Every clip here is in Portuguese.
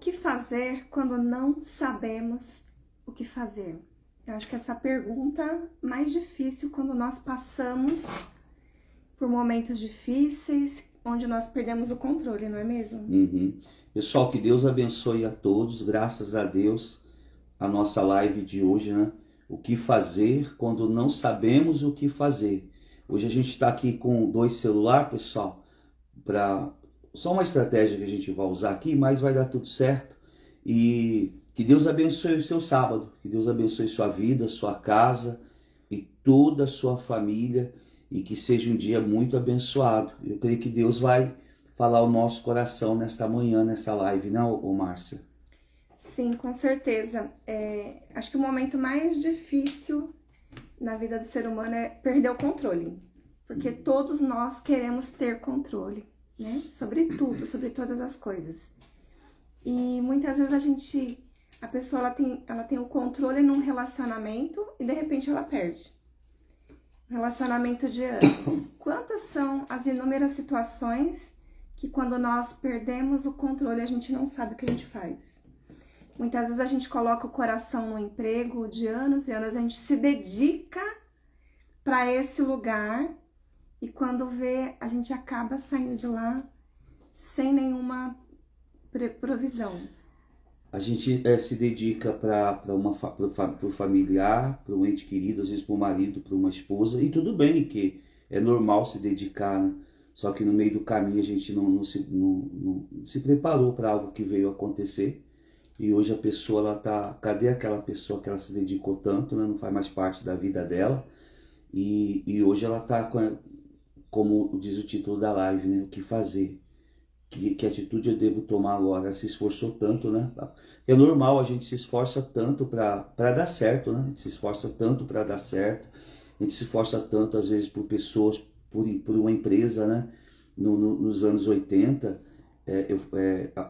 que fazer quando não sabemos o que fazer? Eu acho que essa pergunta é mais difícil quando nós passamos por momentos difíceis, onde nós perdemos o controle, não é mesmo? Uhum. Pessoal, que Deus abençoe a todos. Graças a Deus, a nossa live de hoje, né? O que fazer quando não sabemos o que fazer. Hoje a gente está aqui com 2 celulares, pessoal, para só uma estratégia que a gente vai usar aqui, mas vai dar tudo certo. E que Deus abençoe o seu sábado, que Deus abençoe sua vida, sua casa e toda a sua família, e que seja um dia muito abençoado. Eu creio que Deus vai falar ao nosso coração nesta manhã, nessa live, não, ô Márcia? Sim, com certeza. Acho que o momento mais difícil na vida do ser humano é perder o controle. Porque todos nós queremos ter controle, né? Sobre tudo, sobre todas as coisas. E muitas vezes a pessoa ela tem o controle num relacionamento e de repente ela perde. Um relacionamento de anos. Quantas são as inúmeras situações que quando nós perdemos o controle a gente não sabe o que a gente faz? Muitas vezes a gente coloca o coração no emprego de anos e anos, a gente se dedica para esse lugar e quando vê, a gente acaba saindo de lá sem nenhuma provisão. A gente se dedica para o familiar, para um ente querido, às vezes para o marido, para uma esposa, e tudo bem que é normal se dedicar, né? Só que no meio do caminho a gente não se preparou para algo que veio acontecer. E hoje a pessoa, ela tá... Cadê aquela pessoa que ela se dedicou tanto, né? Não faz mais parte da vida dela. E hoje ela tá, como diz o título da live, né? O que fazer? Que atitude eu devo tomar agora? Ela se esforçou tanto, né? É normal, a gente se esforça tanto para dar certo, né? A gente se esforça tanto para dar certo. A gente se esforça tanto, às vezes, por pessoas, por uma empresa, né? Nos anos 80...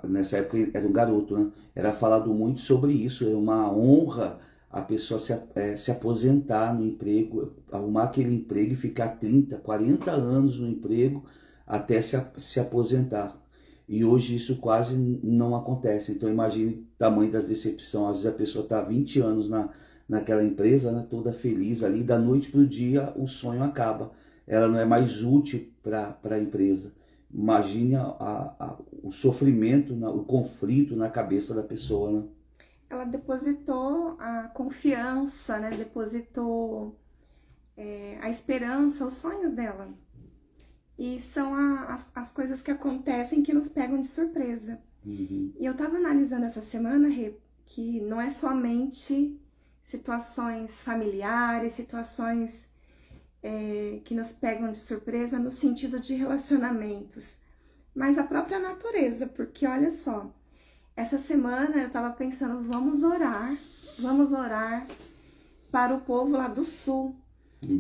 nessa época era um garoto, né? Era falado muito sobre isso. É uma honra a pessoa se aposentar no emprego, arrumar aquele emprego e ficar 30, 40 anos no emprego até se aposentar. E hoje isso quase não acontece. Então imagine o tamanho das decepções. Às vezes a pessoa está 20 anos naquela empresa, né? Toda feliz ali, da noite para o dia o sonho acaba. Ela não é mais útil para a empresa. Imagine o sofrimento, o conflito na cabeça da pessoa, né? Ela depositou a confiança, né? Depositou a esperança, os sonhos dela. E são as coisas que acontecem que nos pegam de surpresa. Uhum. E eu tava analisando essa semana, Rê, que não é somente situações familiares, situações que nos pegam de surpresa no sentido de relacionamentos, mas a própria natureza, porque olha só, essa semana eu tava pensando, vamos orar para o povo lá do sul,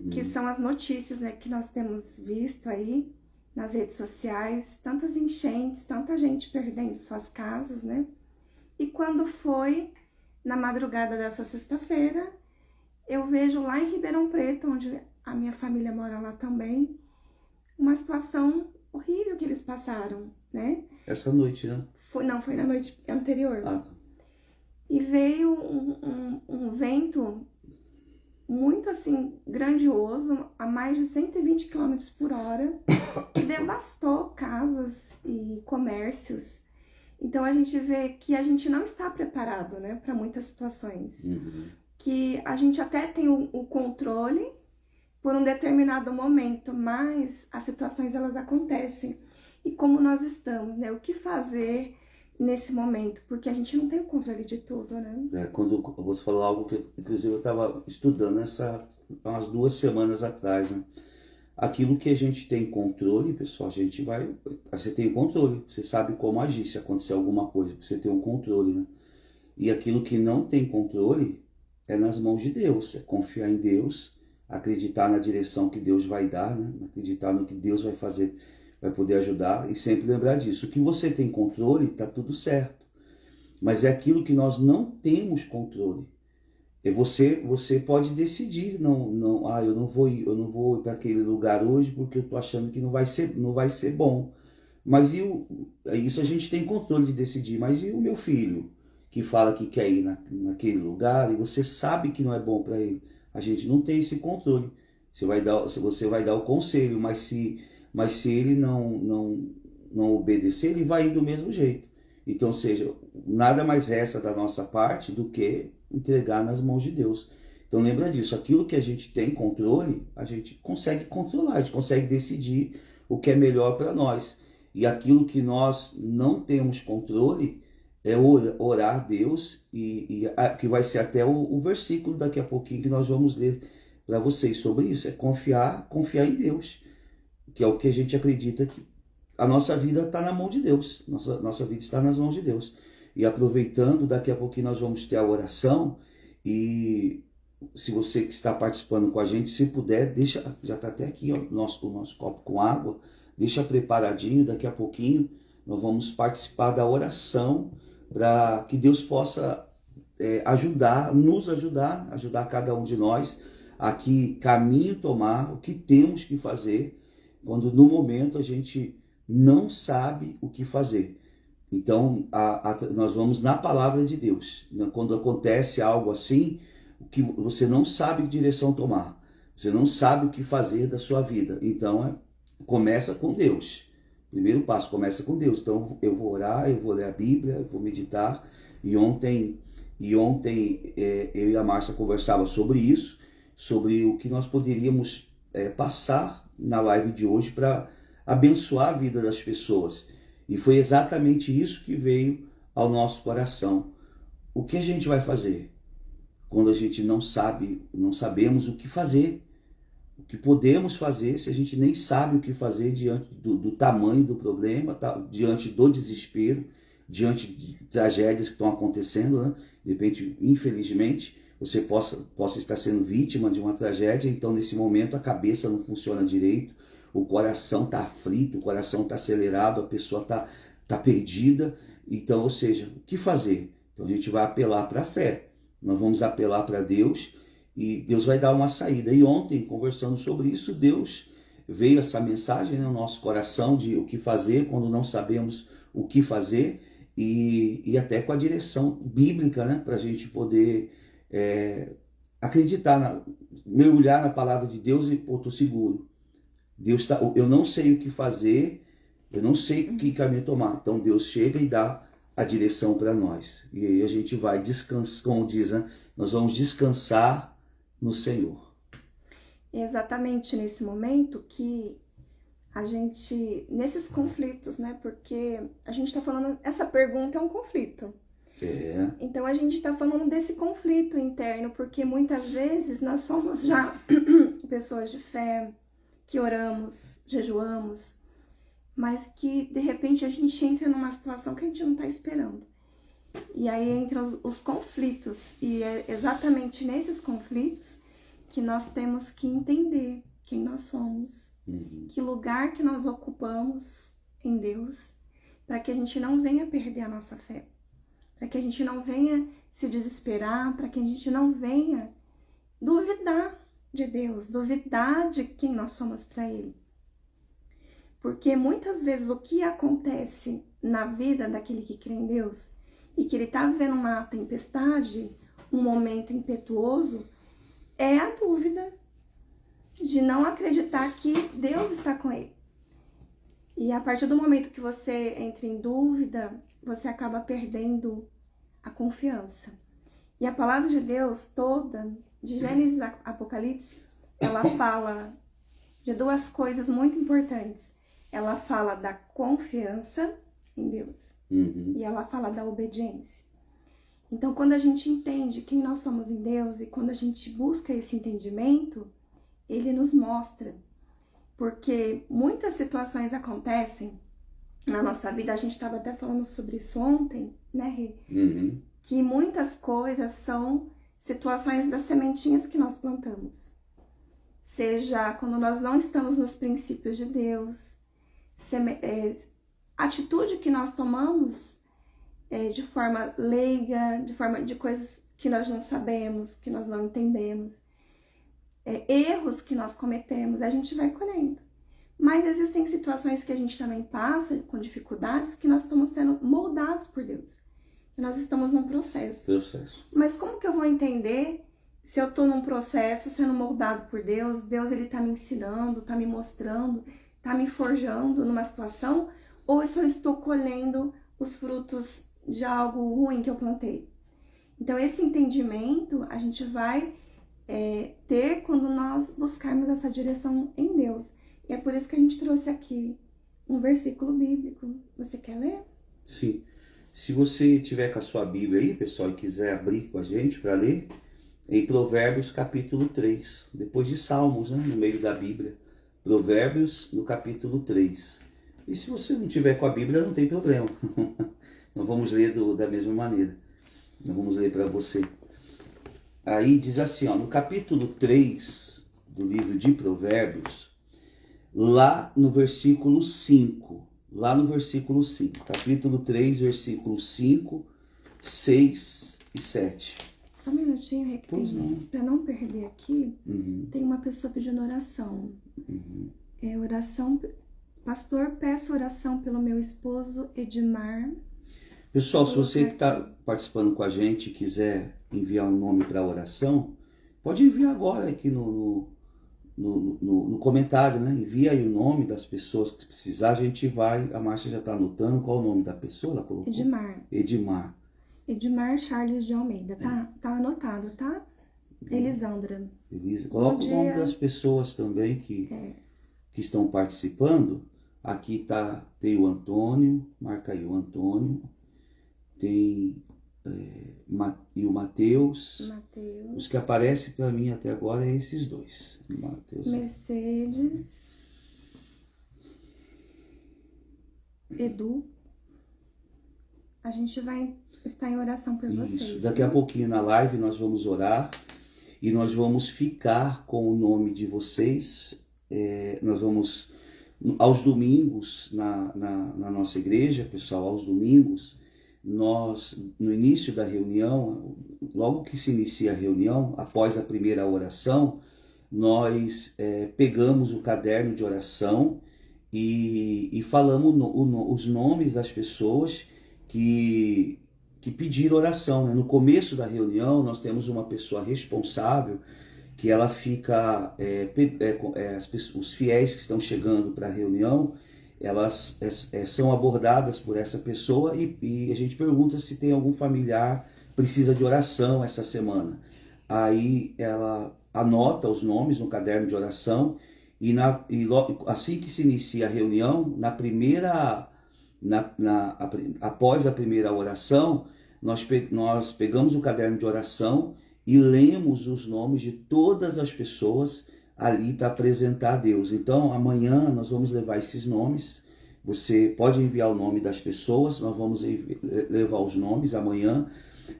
que são as notícias, né, que nós temos visto aí nas redes sociais, tantas enchentes, tanta gente perdendo suas casas, né? E quando foi na madrugada dessa sexta-feira, eu vejo lá em Ribeirão Preto, onde a minha família mora lá também, uma situação horrível que eles passaram, né? Essa noite, né? Foi na noite anterior. Ah. E veio um vento muito assim, grandioso, a mais de 120 km por hora, que devastou casas e comércios. Então a gente vê que a gente não está preparado, né, para muitas situações. Uhum. Que a gente até tem o controle por um determinado momento, mas as situações elas acontecem. E como nós estamos, né, o que fazer nesse momento, porque a gente não tem o controle de tudo, né? Quando você falou algo que, inclusive, eu estava estudando umas 2 semanas atrás, né? Aquilo que a gente tem controle, pessoal, você tem controle, você sabe como agir se acontecer alguma coisa, você tem um controle, né? E aquilo que não tem controle é nas mãos de Deus, é confiar em Deus, acreditar na direção que Deus vai dar, né? Acreditar no que Deus vai fazer, vai poder ajudar e sempre lembrar disso. O que você tem controle, está tudo certo. Mas é aquilo que nós não temos controle. Você pode decidir, eu não vou ir para aquele lugar hoje porque eu estou achando que não vai ser bom. Mas isso a gente tem controle de decidir. Mas e o meu filho que fala que quer ir naquele lugar e você sabe que não é bom para ele? A gente não tem esse controle. Você vai dar o conselho, mas se ele não obedecer, ele vai ir do mesmo jeito. Então, ou seja, nada mais resta da nossa parte do que entregar nas mãos de Deus. Então lembra disso, aquilo que a gente tem controle, a gente consegue controlar, a gente consegue decidir o que é melhor para nós. E aquilo que nós não temos controle é orar a Deus, que vai ser até o versículo daqui a pouquinho que nós vamos ler para vocês sobre isso, é confiar em Deus, que é o que a gente acredita que a nossa vida está na mão de Deus, nossa vida está nas mãos de Deus. E aproveitando, daqui a pouquinho nós vamos ter a oração, e se você que está participando com a gente, se puder, deixa, já está até aqui ó, o nosso copo com água, deixa preparadinho, daqui a pouquinho nós vamos participar da oração para que Deus possa nos ajudar cada um de nós a que caminho tomar, o que temos que fazer, quando no momento a gente não sabe o que fazer. Então, nós vamos na palavra de Deus. Quando acontece algo assim, que você não sabe que direção tomar, você não sabe o que fazer da sua vida. Então, começa com Deus. Primeiro passo, começa com Deus. Então, eu vou orar, eu vou ler a Bíblia, eu vou meditar. E ontem eu e a Márcia conversava sobre isso, sobre o que nós poderíamos passar na live de hoje para abençoar a vida das pessoas. E foi exatamente isso que veio ao nosso coração. O que a gente vai fazer quando a gente não sabemos o que fazer? O que podemos fazer se a gente nem sabe o que fazer diante do tamanho do problema, diante do desespero, diante de tragédias que estão acontecendo, né? De repente, infelizmente, você possa estar sendo vítima de uma tragédia, então nesse momento a cabeça não funciona direito, o coração está aflito, o coração está acelerado, a pessoa tá perdida. Então, ou seja, o que fazer? Então a gente vai apelar para a fé, nós vamos apelar para Deus e Deus vai dar uma saída. E ontem, conversando sobre isso, Deus veio essa mensagem no nosso coração de o que fazer quando não sabemos o que fazer e até com a direção bíblica, né, para a gente poder acreditar, mergulhar na palavra de Deus e estou seguro. Eu não sei o que fazer, eu não sei que caminho tomar. Então Deus chega e dá a direção para nós. E aí a gente vai descansar, como diz, né? Nós vamos descansar no Senhor. Exatamente nesse momento que a gente, nesses conflitos, né? Porque a gente está falando, essa pergunta é um conflito. Então a gente está falando desse conflito interno, porque muitas vezes nós somos já pessoas de fé, que oramos, jejuamos, mas que de repente a gente entra numa situação que a gente não está esperando. E aí entram os conflitos, e é exatamente nesses conflitos que nós temos que entender quem nós somos, que lugar que nós ocupamos em Deus, para que a gente não venha perder a nossa fé, para que a gente não venha se desesperar, para que a gente não venha duvidar de Deus, duvidar de quem nós somos para Ele. Porque muitas vezes o que acontece na vida daquele que crê em Deus e que ele está vivendo uma tempestade, um momento impetuoso, é a dúvida de não acreditar que Deus está com ele. E a partir do momento que você entra em dúvida, você acaba perdendo a confiança. E a palavra de Deus toda, de Gênesis a Apocalipse, ela fala de duas coisas muito importantes. Ela fala da confiança em Deus e ela fala da obediência. Então, quando a gente entende quem nós somos em Deus e quando a gente busca esse entendimento, Ele nos mostra. Porque muitas situações acontecem na nossa vida, a gente estava até falando sobre isso ontem, né, Rê? Que muitas coisas são situações das sementinhas que nós plantamos. Seja quando nós não estamos nos princípios de Deus, atitude que nós tomamos de forma leiga, de coisas que nós não sabemos, que nós não entendemos, erros que nós cometemos, a gente vai colhendo. Mas existem situações que a gente também passa com dificuldades que nós estamos sendo moldados por Deus. Que nós estamos num processo. Mas como que eu vou entender se eu estou num processo sendo moldado por Deus? Deus ele está me ensinando, está me mostrando, está me forjando numa situação? Ou eu só estou colhendo os frutos de algo ruim que eu plantei? Então esse entendimento a gente vai ter quando nós buscarmos essa direção em Deus. E é por isso que a gente trouxe aqui um versículo bíblico. Você quer ler? Sim. Se você tiver com a sua Bíblia aí, pessoal, e quiser abrir com a gente para ler, em Provérbios capítulo 3, depois de Salmos, né, no meio da Bíblia. Provérbios no capítulo 3. E se você não tiver com a Bíblia, não tem problema. Nós vamos ler da mesma maneira. Nós vamos ler para você. Aí diz assim, ó, no capítulo 3 do livro de Provérbios, lá no versículo 5, capítulo 3, versículos 5, 6 e 7. Só um minutinho, para não perder aqui, tem uma pessoa pedindo oração. Oração, pastor, peço oração pelo meu esposo Edmar. Pessoal, se você que está participando com a gente quiser enviar um nome para oração, pode enviar agora aqui no comentário, né? Envia aí o nome das pessoas que precisar, a gente vai. A Márcia já está anotando qual o nome da pessoa, ela colocou? Edmar Charles de Almeida, tá anotado, tá? Elisandra. Coloca o nome das pessoas também que estão participando. Aqui tem o Antônio, marca aí o Antônio, tem e o Mateus. Os que aparecem para mim até agora é esses dois. Mateus. Mercedes. Edu. A gente vai estar em oração por vocês. Daqui a pouquinho na live nós vamos orar e nós vamos ficar com o nome de vocês. Nós vamos, aos domingos, na nossa igreja, pessoal, aos domingos, nós, no início da reunião, logo que se inicia a reunião, após a primeira oração, nós pegamos o caderno de oração e falamos os nomes das pessoas que pediram oração, né? No começo da reunião, nós temos uma pessoa responsável que ela fica, os fiéis que estão chegando para a reunião, elas são abordadas por essa pessoa e a gente pergunta se tem algum familiar que precisa de oração essa semana. Aí ela anota os nomes no caderno de oração e assim que se inicia a reunião, após a primeira oração, nós pegamos o caderno de oração e lemos os nomes de todas as pessoas ali para apresentar a Deus. Então, amanhã nós vamos levar esses nomes. Você pode enviar o nome das pessoas, nós vamos levar os nomes amanhã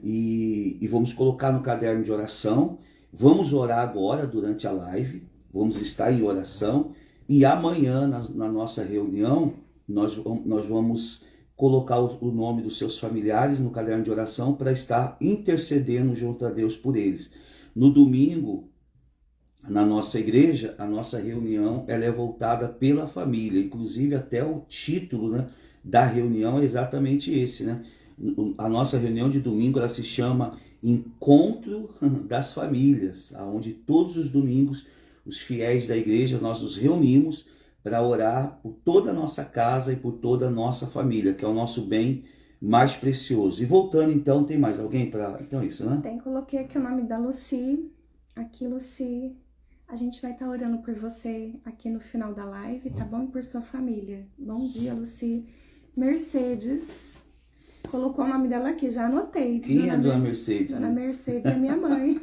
e vamos colocar no caderno de oração. Vamos orar agora durante a live, vamos estar em oração e amanhã na nossa reunião nós vamos colocar o nome dos seus familiares no caderno de oração para estar intercedendo junto a Deus por eles. No domingo, na nossa igreja, a nossa reunião ela é voltada pela família, inclusive até o título, né, da reunião é exatamente esse, né? A nossa reunião de domingo ela se chama Encontro das Famílias, onde todos os domingos os fiéis da igreja nós nos reunimos para orar por toda a nossa casa e por toda a nossa família, que é o nosso bem mais precioso. E voltando então, tem mais alguém para... Então isso, né? Coloquei aqui o nome da Lucy. Aqui, Lucy, a gente vai estar orando por você aqui no final da live, tá bom? E por sua família. Bom dia, Lucy. Mercedes, colocou o nome dela aqui, já anotei. Quem é a Dona Mercedes? Dona Mercedes é minha mãe.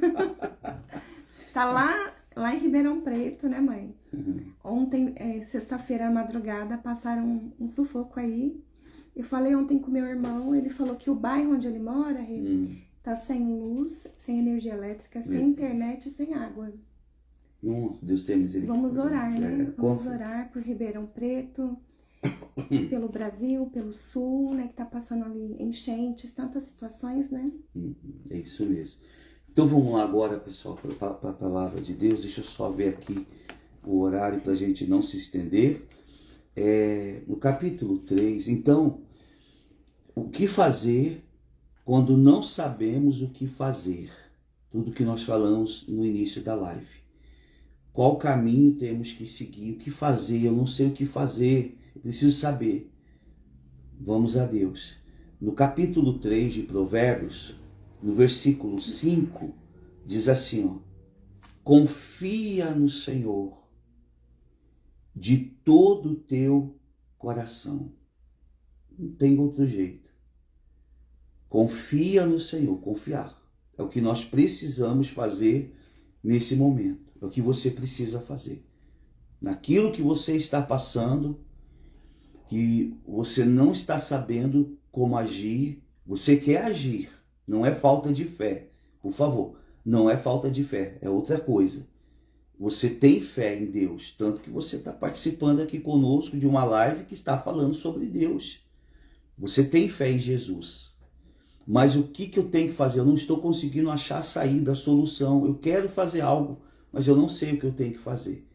Tá lá em Ribeirão Preto, né, mãe? Ontem, sexta-feira à madrugada, passaram um sufoco aí. Eu falei ontem com meu irmão, ele falou que o bairro onde ele mora, tá sem luz, sem energia elétrica, sem internet e sem água. Nossa, Deus tem misericórdia. Vamos orar, né? Vamos orar por Ribeirão Preto, pelo Brasil, pelo Sul, né? Que tá passando ali enchentes, tantas situações, né? É isso mesmo. Então vamos lá agora, pessoal, para a palavra de Deus. Deixa eu só ver aqui o horário para a gente não se estender, no capítulo 3, então, o que fazer quando não sabemos o que fazer? Tudo que nós falamos no início da live. Qual caminho temos que seguir? O que fazer? Eu não sei o que fazer, eu preciso saber. Vamos a Deus. No capítulo 3 de Provérbios, no versículo 5, diz assim, ó, confia no Senhor de todo o teu coração. Não tem outro jeito. Confia no Senhor, confiar. É o que nós precisamos fazer nesse momento. É o que você precisa fazer. Naquilo que você está passando, que você não está sabendo como agir, você quer agir. Não é falta de fé. Por favor, não é falta de fé, é outra coisa. Você tem fé em Deus, tanto que você está participando aqui conosco de uma live que está falando sobre Deus. Você tem fé em Jesus. Mas o que eu tenho que fazer? Eu não estou conseguindo achar a saída, a solução. Eu quero fazer algo, mas eu não sei o que eu tenho que fazer.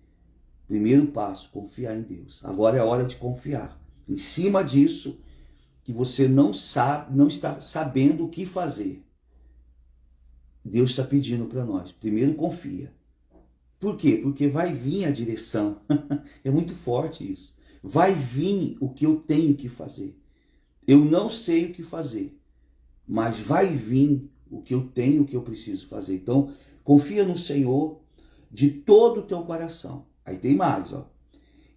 Primeiro passo, confiar em Deus. Agora é a hora de confiar. Em cima disso, que você não sabe, não está sabendo o que fazer. Deus está pedindo para nós. Primeiro confia. Por quê? Porque vai vir a direção. É muito forte isso. Vai vir o que eu tenho que fazer. Eu não sei o que fazer, mas vai vir o que eu tenho, o que eu preciso fazer. Então, confia no Senhor de todo o teu coração. Aí tem mais, ó.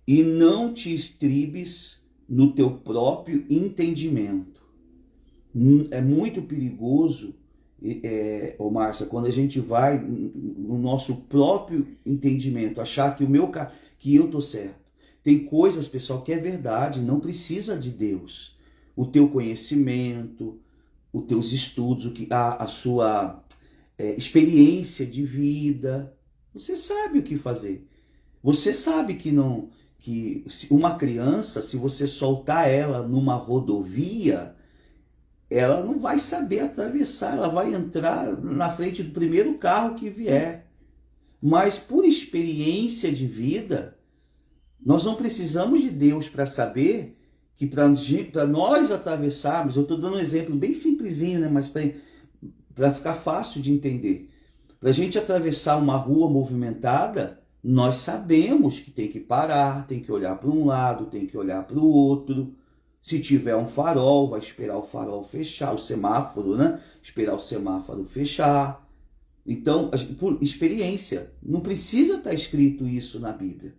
E não te estribes no teu próprio entendimento. É muito perigoso, Márcia, quando a gente vai no nosso próprio entendimento, achar que eu tô certo. Tem coisas, pessoal, que é verdade, não precisa de Deus. O teu conhecimento, os teus estudos, a sua experiência de vida, você sabe o que fazer. Você sabe que uma criança, se você soltar ela numa rodovia, ela não vai saber atravessar, ela vai entrar na frente do primeiro carro que vier. Mas por experiência de vida, nós não precisamos de Deus para saber que para nós atravessarmos, eu estou dando um exemplo bem simplesinho, né? Mas para ficar fácil de entender. Para a gente atravessar uma rua movimentada, nós sabemos que tem que parar, tem que olhar para um lado, tem que olhar para o outro. Se tiver um farol, vai esperar o farol fechar, o semáforo, né? Esperar o semáforo fechar. Então, por experiência, não precisa estar escrito isso na Bíblia.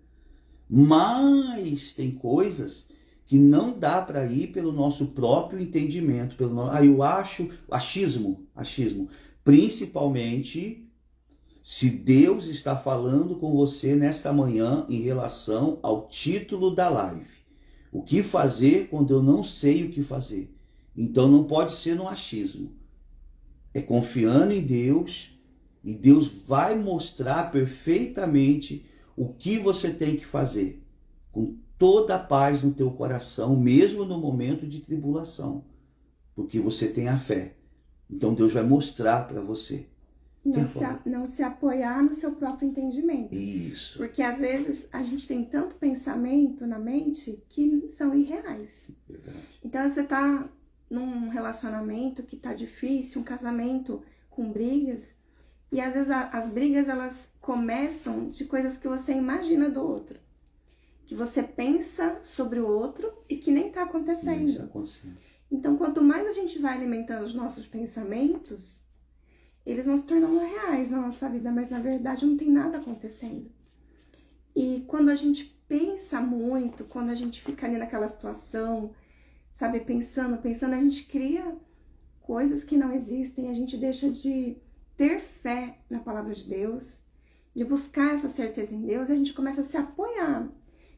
Mas tem coisas que não dá para ir pelo nosso próprio entendimento. Eu acho, achismo. Principalmente se Deus está falando com você nesta manhã em relação ao título da live. O que fazer quando eu não sei o que fazer? Então não pode ser no achismo. É confiando em Deus e Deus vai mostrar perfeitamente o que você tem que fazer. Com toda a paz no teu coração, mesmo no momento de tribulação. Porque você tem a fé. Então Deus vai mostrar para você. Não se apoiar no seu próprio entendimento. Isso. Porque às vezes a gente tem tanto pensamento na mente que são irreais. Verdade. Então você tá num relacionamento que tá difícil, um casamento com brigas, e às vezes as brigas elas começam de coisas que você imagina do outro. Que você pensa sobre o outro e que nem tá acontecendo. Nem está acontecendo. Então quanto mais a gente vai alimentando os nossos pensamentos, eles vão se tornando reais na nossa vida, mas na verdade não tem nada acontecendo. E quando a gente pensa muito, quando a gente fica ali naquela situação, sabe, pensando, a gente cria coisas que não existem, a gente deixa de ter fé na palavra de Deus, de buscar essa certeza em Deus, e a gente começa a se apoiar.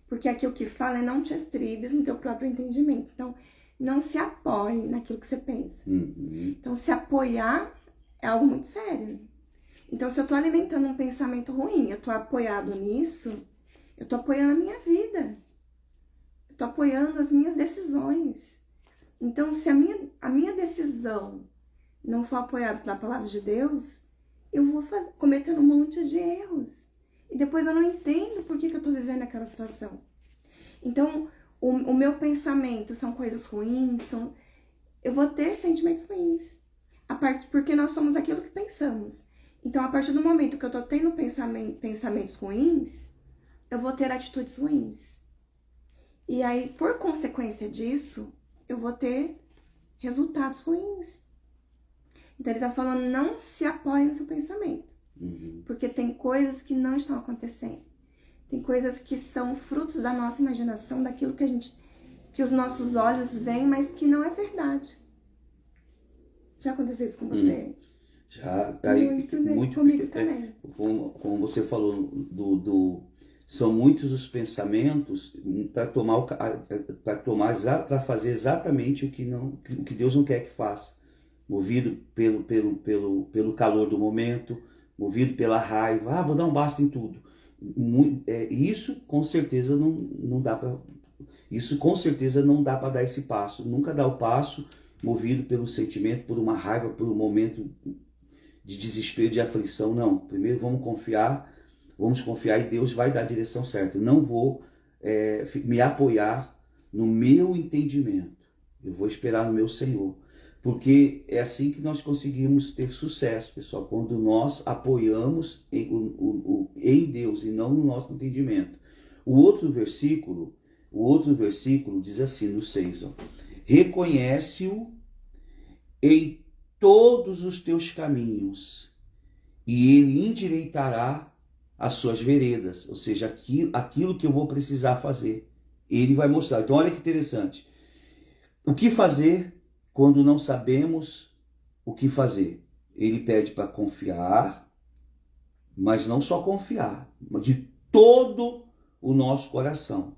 Porque aqui o que fala é não te estribes no teu próprio entendimento. Então, não se apoie naquilo que você pensa. Uhum. Então, se apoiar é algo muito sério. Então, se eu tô alimentando um pensamento ruim, eu tô apoiado nisso, eu tô apoiando a minha vida. Eu tô apoiando as minhas decisões. Então, se a minha decisão não for apoiada pela palavra de Deus, eu vou cometendo um monte de erros. e depois eu não entendo por que eu tô vivendo aquela situação. Então, o meu pensamento são coisas ruins, eu vou ter sentimentos ruins. Porque nós somos aquilo que pensamos. Então, a partir do momento que eu tô tendo pensamentos ruins, eu vou ter atitudes ruins. E aí, por consequência disso, eu vou ter resultados ruins. Então, ele tá falando, não se apoie no seu pensamento. Porque tem coisas que não estão acontecendo. Tem coisas que são frutos da nossa imaginação, daquilo que os nossos olhos veem, mas que não é verdade. Já aconteceu isso com você? Já, muito comigo também. Como você falou, são muitos os pensamentos para fazer exatamente o que Deus não quer que faça. Movido pelo calor do momento, movido pela raiva, vou dar um basta em tudo. Isso com certeza não dá para. Isso com certeza não dá para dar esse passo. Nunca dá o passo movido pelo sentimento, por uma raiva, por um momento de desespero, de aflição. Não. Primeiro vamos confiar e Deus vai dar a direção certa. Não vou me apoiar no meu entendimento. Eu vou esperar no meu Senhor. Porque é assim que nós conseguimos ter sucesso, pessoal, quando nós apoiamos em Deus e não no nosso entendimento. O outro versículo diz assim, no 6, reconhece-o em todos os teus caminhos e ele endireitará as suas veredas, ou seja, aquilo que eu vou precisar fazer, ele vai mostrar. Então olha que interessante, o que fazer quando não sabemos o que fazer? Ele pede para confiar, mas não só confiar, mas de todo o nosso coração.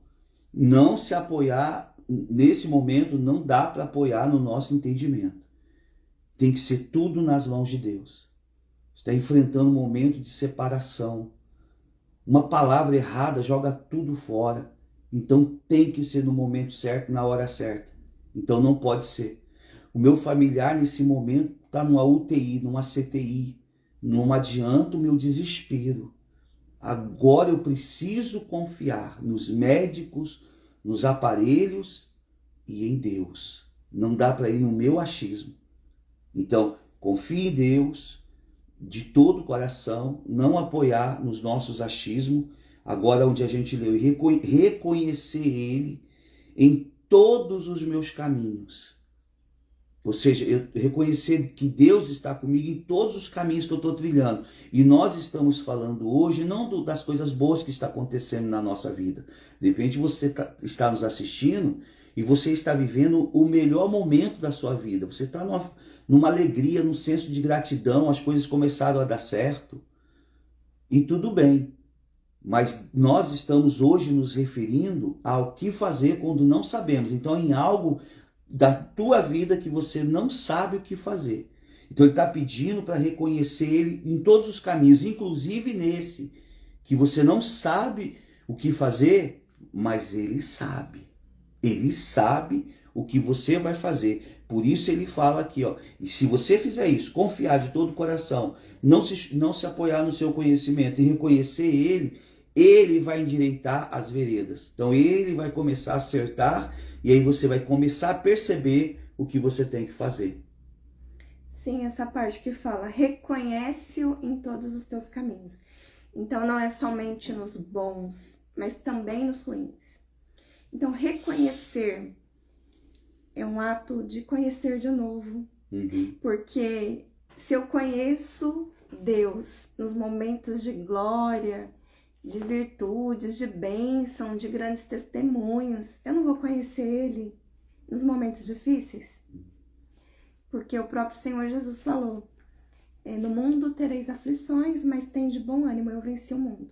Não se apoiar, nesse momento não dá para apoiar no nosso entendimento. Tem que ser tudo nas mãos de Deus. Você está enfrentando um momento de separação. Uma palavra errada joga tudo fora. Então tem que ser no momento certo, na hora certa. Então não pode ser. O meu familiar nesse momento está numa UTI, numa CTI. Não adianta o meu desespero. Agora eu preciso confiar nos médicos, nos aparelhos e em Deus. Não dá para ir no meu achismo. Então, confie em Deus de todo o coração, não apoiar nos nossos achismos. Agora onde a gente leu, reconhecer Ele em todos os meus caminhos. Ou seja, eu reconhecer que Deus está comigo em todos os caminhos que eu estou trilhando. E nós estamos falando hoje não das coisas boas que está acontecendo na nossa vida. De repente você está nos assistindo e você está vivendo o melhor momento da sua vida. Você está numa alegria, num senso de gratidão, as coisas começaram a dar certo. E tudo bem. Mas nós estamos hoje nos referindo ao que fazer quando não sabemos. Então, em algo da tua vida que você não sabe o que fazer. Então ele está pedindo para reconhecer Ele em todos os caminhos, inclusive nesse, que você não sabe o que fazer, mas Ele sabe. Ele sabe o que você vai fazer. Por isso ele fala aqui, e se você fizer isso, confiar de todo o coração, não se apoiar no seu conhecimento e reconhecer Ele vai endireitar as veredas. Então ele vai começar a acertar e aí você vai começar a perceber o que você tem que fazer. Sim, essa parte que fala, reconhece-o em todos os teus caminhos. Então não é somente nos bons, mas também nos ruins. Então reconhecer é um ato de conhecer de novo. Porque se eu conheço Deus nos momentos de glória, de virtudes, de bênção, de grandes testemunhos, eu não vou conhecer Ele nos momentos difíceis? Porque o próprio Senhor Jesus falou, no mundo tereis aflições, mas tende bom ânimo, eu venci o mundo.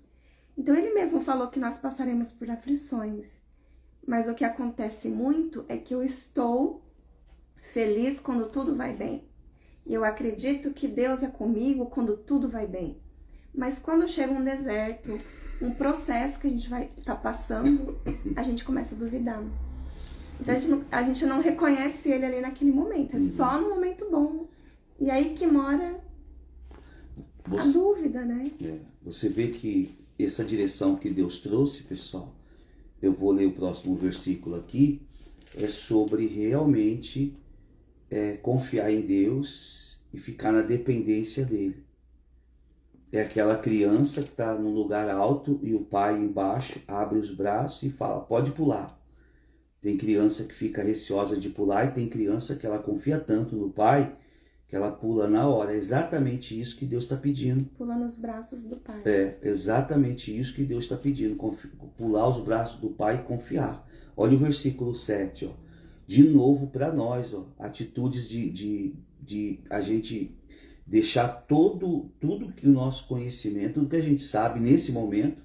Então Ele mesmo falou que nós passaremos por aflições, mas o que acontece muito é que eu estou feliz quando tudo vai bem. E eu acredito que Deus é comigo quando tudo vai bem. Mas quando chega um deserto, um processo que a gente vai estar passando, a gente começa a duvidar. Então a gente não reconhece Ele ali naquele momento, é só no momento bom. E aí que mora a dúvida, né? Você vê que essa direção que Deus trouxe, pessoal, eu vou ler o próximo versículo aqui, é sobre realmente confiar em Deus e ficar na dependência dele. É aquela criança que está num lugar alto e o pai embaixo abre os braços e fala, pode pular. Tem criança que fica receosa de pular e tem criança que ela confia tanto no pai que ela pula na hora. É exatamente isso que Deus está pedindo. Pula nos braços do pai. É exatamente isso que Deus está pedindo. Pular os braços do pai e confiar. Olha o versículo 7, ó. De novo para nós, ó, atitudes de a gente deixar tudo que o nosso conhecimento, tudo que a gente sabe nesse momento,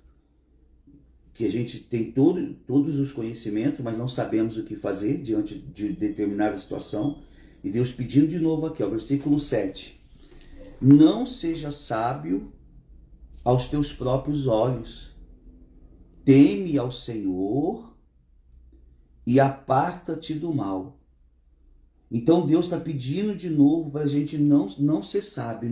que a gente tem todos os conhecimentos, mas não sabemos o que fazer diante de determinada situação. E Deus pedindo de novo aqui, ó, versículo 7. Não seja sábio aos teus próprios olhos. Teme ao Senhor e aparta-te do mal. Então Deus está pedindo de novo para a gente não ser sábio.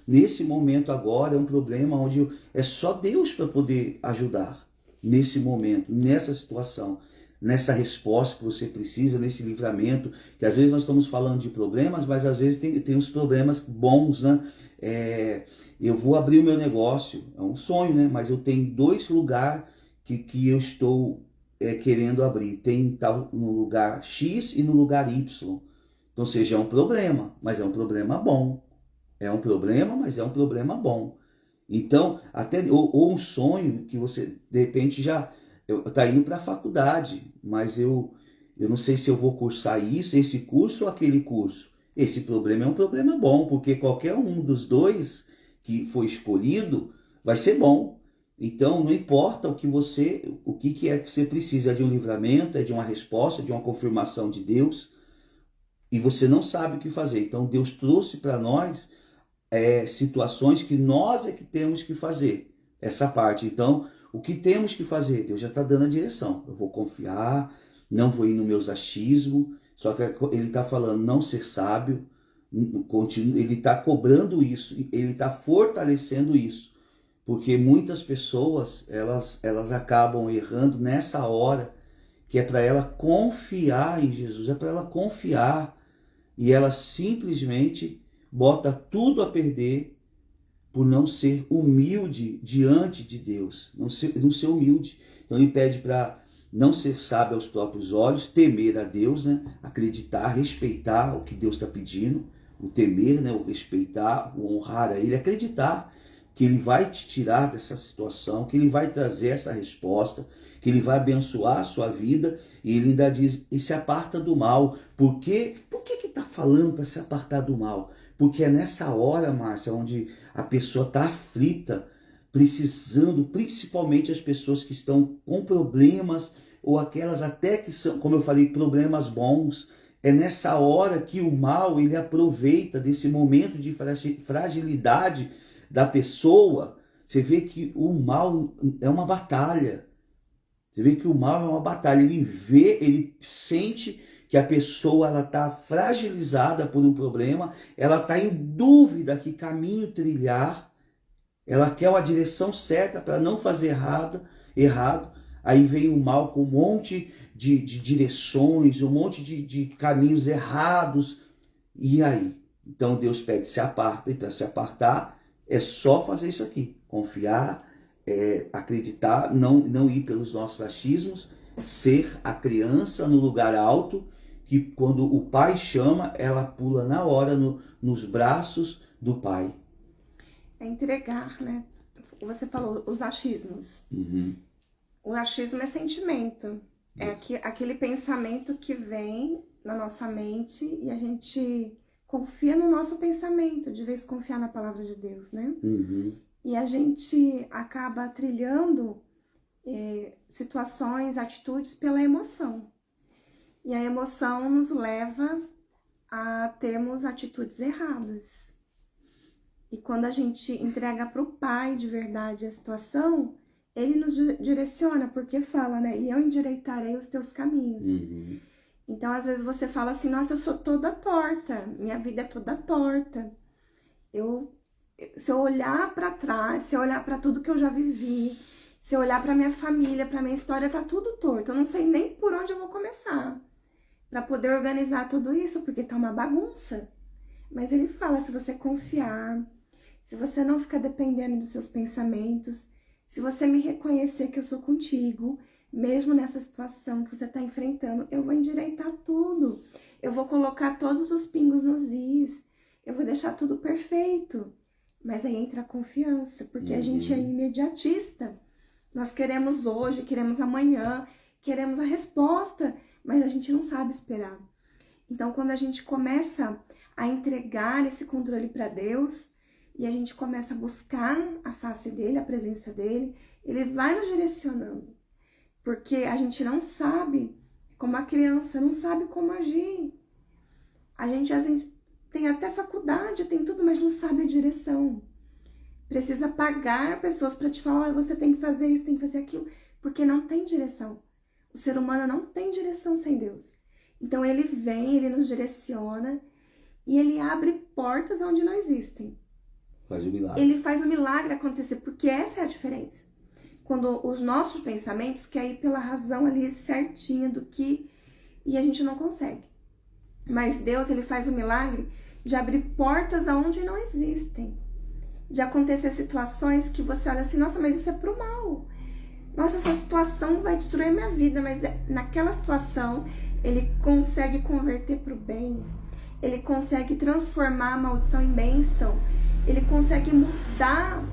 Nesse momento agora é um problema onde é só Deus para poder ajudar. Nesse momento, nessa situação, nessa resposta que você precisa, nesse livramento, que às vezes nós estamos falando de problemas, mas às vezes tem os problemas bons, né? Eu vou abrir o meu negócio, é um sonho, né? Mas eu tenho 2 lugares que eu estou querendo abrir. Tem tal no lugar X e no lugar Y. Então, seja, é um problema, mas é um problema bom. É um problema, mas é um problema bom. Então, ou um sonho que você, de repente, já está indo para a faculdade, mas eu não sei se eu vou cursar esse curso ou aquele curso. Esse problema é um problema bom, porque qualquer um dos 2 que foi escolhido vai ser bom. Então, não importa o que é que você precisa, é de um livramento, é de uma resposta, de uma confirmação de Deus, e você não sabe o que fazer. Então, Deus trouxe para nós situações que nós é que temos que fazer, essa parte. Então, o que temos que fazer? Deus já está dando a direção. Eu vou confiar, não vou ir no meus achismos, só que ele está falando não ser sábio, ele está cobrando isso, ele está fortalecendo isso. Porque muitas pessoas, elas acabam errando nessa hora, que é para ela confiar em Jesus, é para ela confiar, e ela simplesmente bota tudo a perder por não ser humilde diante de Deus, não ser humilde. Então ele pede para não ser sábio aos próprios olhos, temer a Deus, né? Acreditar, respeitar o que Deus está pedindo, o temer, né? O respeitar, o honrar a Ele, acreditar que Ele vai te tirar dessa situação, que Ele vai trazer essa resposta, que Ele vai abençoar a sua vida. E Ele ainda diz, e se aparta do mal. Por quê? Por que está falando para se apartar do mal? Porque é nessa hora, Márcia, onde a pessoa está aflita, precisando, principalmente as pessoas que estão com problemas, ou aquelas até que são, como eu falei, problemas bons. É nessa hora que o mal, ele aproveita desse momento de fragilidade da pessoa. Você vê que o mal é uma batalha. Você vê que o mal é uma batalha. Ele sente que a pessoa ela está fragilizada por um problema, ela está em dúvida que caminho trilhar, ela quer a direção certa para não fazer errado. Aí vem o mal com um monte de direções, um monte de caminhos errados. E aí? Então Deus pede, se aparta, e para se apartar é só fazer isso aqui, confiar, acreditar, não ir pelos nossos achismos, ser a criança no lugar alto, que quando o pai chama, ela pula na hora nos braços do pai. É entregar, né? Você falou os achismos. Uhum. O achismo é sentimento. É aquele pensamento que vem na nossa mente e a gente confia no nosso pensamento, de vez confiar na palavra de Deus, né? Uhum. E a gente acaba trilhando situações, atitudes pela emoção. E a emoção nos leva a termos atitudes erradas. E quando a gente entrega para o Pai de verdade a situação, Ele nos direciona, porque fala, né? E eu endireitarei os teus caminhos. Uhum. Então, às vezes você fala assim, nossa, eu sou toda torta, minha vida é toda torta. Eu Se eu olhar para trás, se eu olhar para tudo que eu já vivi, se eu olhar para minha família, para minha história, tá tudo torto. Eu não sei nem por onde eu vou começar para poder organizar tudo isso, porque tá uma bagunça. Mas ele fala, se você confiar, se você não ficar dependendo dos seus pensamentos, se você me reconhecer que eu sou contigo, mesmo nessa situação que você está enfrentando, eu vou endireitar tudo. Eu vou colocar todos os pingos nos is. Eu vou deixar tudo perfeito. Mas aí entra a confiança, porque a gente é imediatista. Nós queremos hoje, queremos amanhã, queremos a resposta, mas a gente não sabe esperar. Então, quando a gente começa a entregar esse controle para Deus e a gente começa a buscar a face dele, a presença dele, ele vai nos direcionando. Porque a gente não sabe, como a criança, não sabe como agir. A gente às vezes tem até faculdade, tem tudo, mas não sabe a direção. Precisa pagar pessoas para te falar, você tem que fazer isso, tem que fazer aquilo, porque não tem direção. O ser humano não tem direção sem Deus. Então ele vem, ele nos direciona e ele abre portas onde não existem. Faz o milagre. Ele faz o milagre acontecer, porque essa é a diferença. Quando os nossos pensamentos querem ir pela razão ali certinha do que... E a gente não consegue. Mas Deus, ele faz o milagre de abrir portas aonde não existem. De acontecer situações que você olha assim, nossa, mas isso é pro mal. Nossa, essa situação vai destruir minha vida. Mas naquela situação, ele consegue converter pro bem. Ele consegue transformar a maldição em bênção. Ele consegue mudar,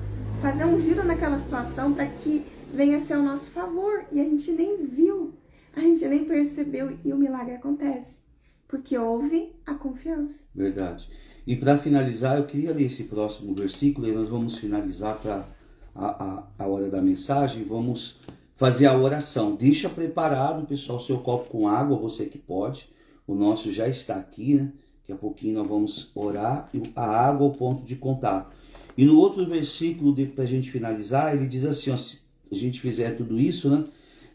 fazer um giro naquela situação para que venha a ser ao nosso favor. E a gente nem viu, a gente nem percebeu e o milagre acontece. Porque houve a confiança. Verdade. E para finalizar, eu queria ler esse próximo versículo e nós vamos finalizar para a hora da mensagem. Vamos fazer a oração. Deixa preparado, pessoal, seu copo com água, você que pode. O nosso já está aqui, né? Daqui a pouquinho nós vamos orar. A água é o ponto de contato. E no outro versículo, para a gente finalizar, ele diz assim, ó, se a gente fizer tudo isso, né?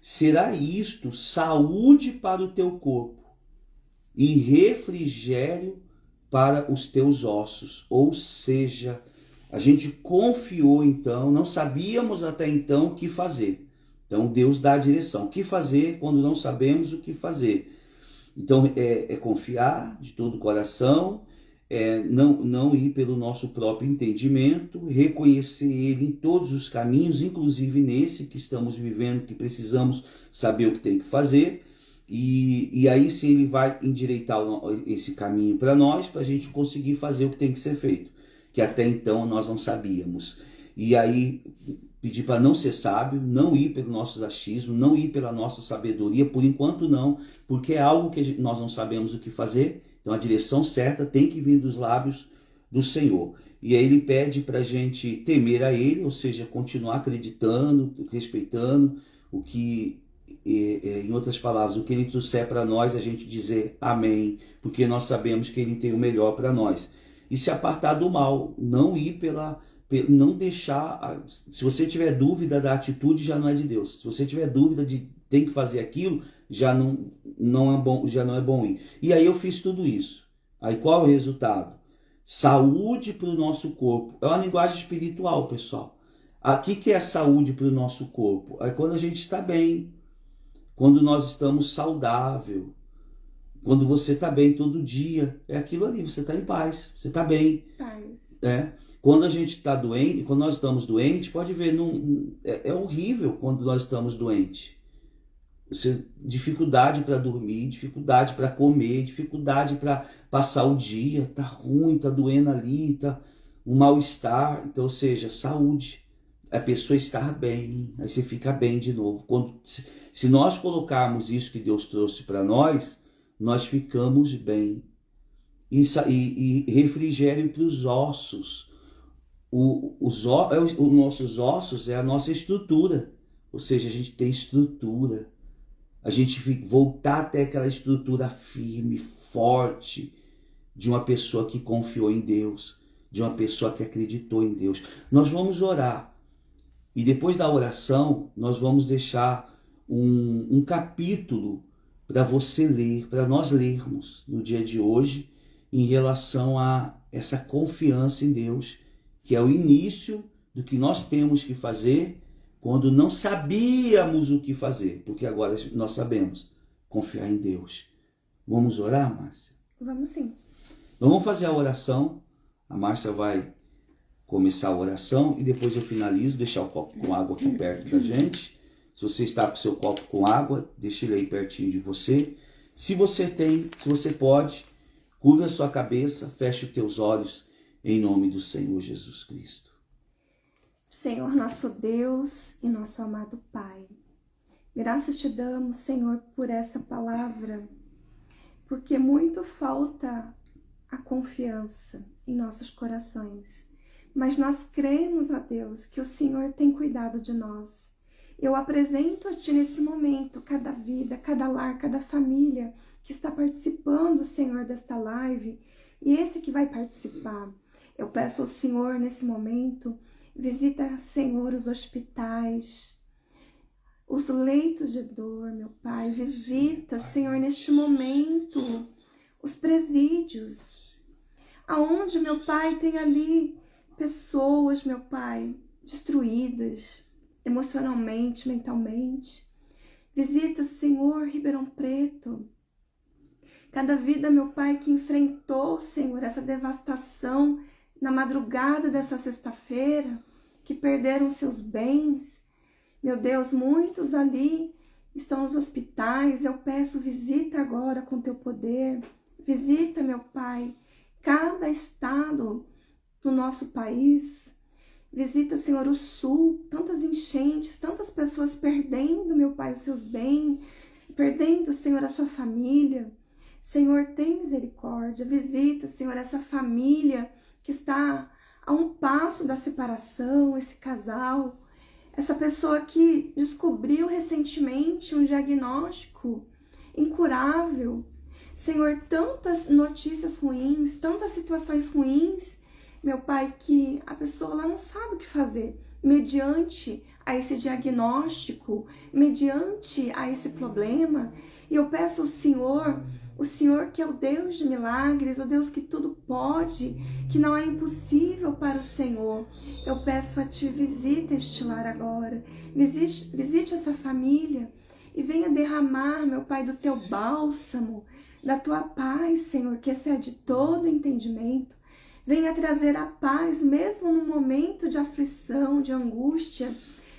Será isto saúde para o teu corpo e refrigério para os teus ossos. Ou seja, a gente confiou então, não sabíamos até então o que fazer. Então Deus dá a direção. O que fazer quando não sabemos o que fazer? Então é confiar de todo o coração, não ir pelo nosso próprio entendimento, reconhecer Ele em todos os caminhos, inclusive nesse que estamos vivendo, que precisamos saber o que tem que fazer. E aí sim ele vai endireitar esse caminho para nós, para a gente conseguir fazer o que tem que ser feito, que até então nós não sabíamos. E aí pedir para não ser sábio, não ir pelo nosso achismo, não ir pela nossa sabedoria, por enquanto não, porque é algo que nós não sabemos o que fazer. Então a direção certa tem que vir dos lábios do Senhor. E aí ele pede para a gente temer a Ele, ou seja, continuar acreditando, respeitando o que... em outras palavras, o que Ele trouxer para nós, a gente dizer amém, porque nós sabemos que Ele tem o melhor para nós. E se apartar do mal, não ir não deixar, se você tiver dúvida da atitude, já não é de Deus. Se você tiver dúvida de tem que fazer aquilo, já não é bom ir. E aí eu fiz tudo isso. Aí qual é o resultado? Saúde para o nosso corpo. É uma linguagem espiritual, pessoal. Aqui que é saúde para o nosso corpo? É quando a gente está bem, quando nós estamos saudável, quando você está bem todo dia, é aquilo ali, você está em paz, você está bem. Paz. Quando a gente está doente, quando nós estamos doentes, pode ver, é horrível quando nós estamos doentes. Dificuldade para dormir, dificuldade para comer, dificuldade para passar o dia, tá ruim, tá doendo ali, tá um mal-estar. Então, ou seja, saúde, a pessoa estar bem, aí você fica bem de novo. Se nós colocarmos isso que Deus trouxe para nós ficamos bem. E refrigério para os ossos. Os nossos ossos é a nossa estrutura, ou seja, a gente tem estrutura. A gente voltar até aquela estrutura firme, forte, de uma pessoa que confiou em Deus, de uma pessoa que acreditou em Deus. Nós vamos orar. E depois da oração, nós vamos deixar um capítulo para você ler, para nós lermos no dia de hoje, em relação a essa confiança em Deus, que é o início do que nós temos que fazer quando não sabíamos o que fazer, porque agora nós sabemos confiar em Deus. Vamos orar, Márcia? Vamos sim. Então vamos fazer a oração. A Márcia vai começar a oração e depois eu finalizo, deixar o copo com água aqui perto da gente. Se você está com o seu copo com água, deixe ele aí pertinho de você. Se você pode, curva a sua cabeça, feche os teus olhos em nome do Senhor Jesus Cristo. Senhor, nosso Deus e nosso amado Pai, graças te damos, Senhor, por essa palavra, porque muito falta a confiança em nossos corações. Mas nós cremos, ó Deus, que o Senhor tem cuidado de nós. Eu apresento a Ti nesse momento cada vida, cada lar, cada família que está participando, Senhor, desta live e esse que vai participar. Eu peço ao Senhor nesse momento, visita, Senhor, os hospitais, os leitos de dor, meu Pai. Visita, Senhor, neste momento, os presídios, aonde, meu Pai, tem ali pessoas, meu Pai, destruídas emocionalmente, mentalmente. Visita, Senhor, Ribeirão Preto. Cada vida, meu Pai, que enfrentou, Senhor, essa devastação na madrugada dessa sexta-feira, que perderam seus bens. Meu Deus, muitos ali estão nos hospitais. Eu peço, visita agora com teu poder. Visita, meu Pai, cada estado do nosso país. Visita, Senhor, o sul, tantas enchentes, tantas pessoas perdendo, meu Pai, os seus bens, perdendo, Senhor, a sua família. Senhor, tem misericórdia. Visita, Senhor, essa família que está a um passo da separação, esse casal, essa pessoa que descobriu recentemente um diagnóstico incurável. Senhor, tantas notícias ruins, tantas situações ruins, meu Pai, que a pessoa ela não sabe o que fazer mediante a esse diagnóstico, mediante a esse problema. E eu peço ao Senhor, o Senhor que é o Deus de milagres, o Deus que tudo pode, que não é impossível para o Senhor. Eu peço a Ti, visita este lar agora, visite essa família e venha derramar, meu Pai, do Teu bálsamo, da Tua paz, Senhor, que excede todo entendimento. Venha trazer a paz, mesmo no momento de aflição, de angústia,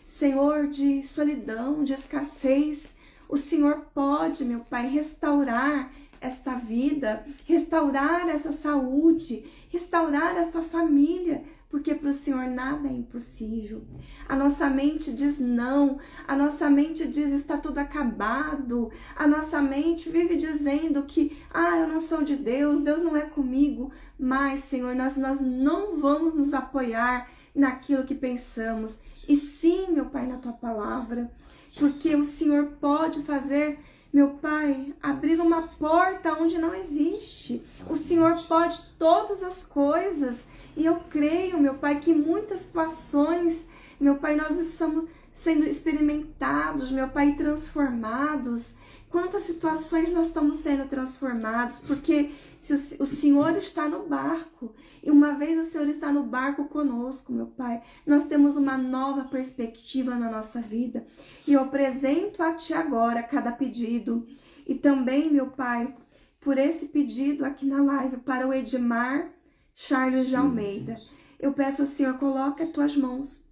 Senhor, de solidão, de escassez. O Senhor pode, meu Pai, restaurar esta vida, restaurar essa saúde, restaurar esta família, porque para o Senhor nada é impossível. A nossa mente diz não, a nossa mente diz está tudo acabado, a nossa mente vive dizendo que eu não sou de Deus, Deus não é comigo, mas, Senhor, nós não vamos nos apoiar naquilo que pensamos, e sim, meu Pai, na Tua palavra, porque o Senhor pode fazer, meu Pai, abrir uma porta onde não existe. O Senhor pode todas as coisas. E eu creio, meu Pai, que em muitas situações, meu Pai, nós estamos sendo experimentados, meu Pai, transformados. Quantas situações nós estamos sendo transformados, porque se o Senhor está no barco, e uma vez o Senhor está no barco conosco, meu Pai, nós temos uma nova perspectiva na nossa vida. E eu apresento a Ti agora cada pedido, e também, meu Pai, por esse pedido aqui na live, para o Edmar Charles de Almeida. Eu peço ao Senhor, coloque as Tuas mãos